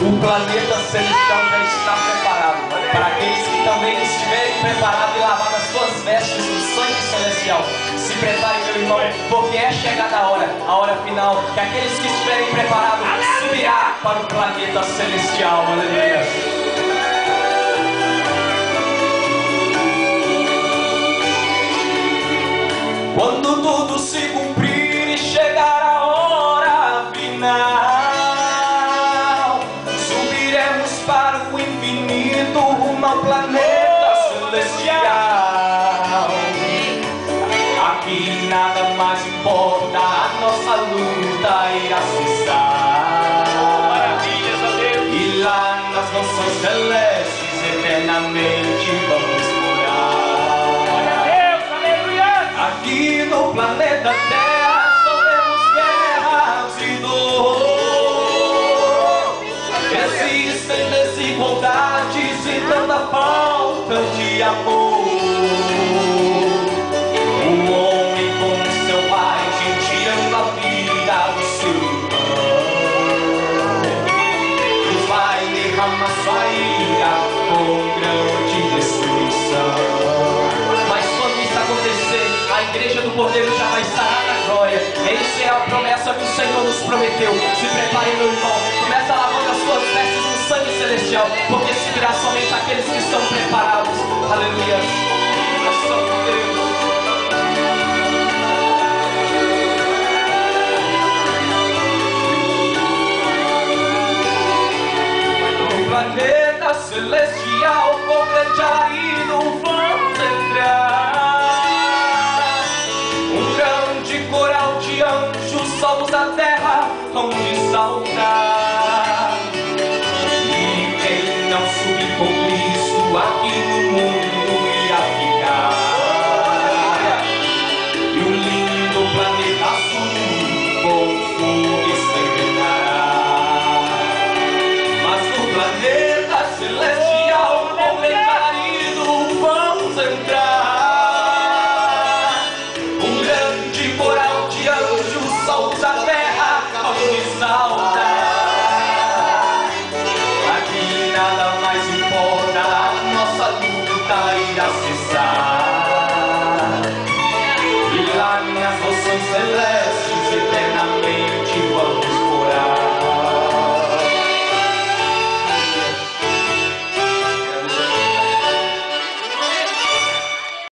O planeta celestial já está preparado para aqueles que também estiverem preparados e lavaram as suas vestes no sangue celestial. Se prepare, meu irmão, porque é chegada a hora final, que aqueles que estiverem preparados subirá para o planeta celestial. Aleluia. Quando tudo se cumprir e chegar a hora final, subiremos para o infinito rumo ao planeta celestial. Aqui nada mais importa, a nossa luta irá cessar. Maravilhas, a Deus. E lá nas mansões celestes eternamente vamos morar. Glória a Deus, aleluia. Aqui no planeta Terra sofremos guerras e dor. Existem desigualdades e tanta falta de amor. O homem com seu pai tirando a vida do seu irmão. Deus vai derramar sua ira com grande destruição. Mas quando isso acontecer, a igreja do Cordeiro já vai estar na glória. Essa é a promessa que o Senhor nos prometeu. Se prepare, meu irmão. Começa lavando as suas vestes no sangue celestial, porque subirá somente aqueles que estão preparados. Aleluia. Ação de Deus. No planeta celestial, com grande alarido vamos entrar. Um grande coral de anjos salvos da terra vão te saudar. E quem não subir com Cristo aqui no mundo irá ficar. E o lindo planeta azul com fogo exterminará. Mas no planeta celestial, com grande alarido vamos entrar. Um grande coral de anjos salvos da terra vão te saudar. Aqui nada mais importa, a nossa luta irá cessar. E lá nas mansões celestes eternamente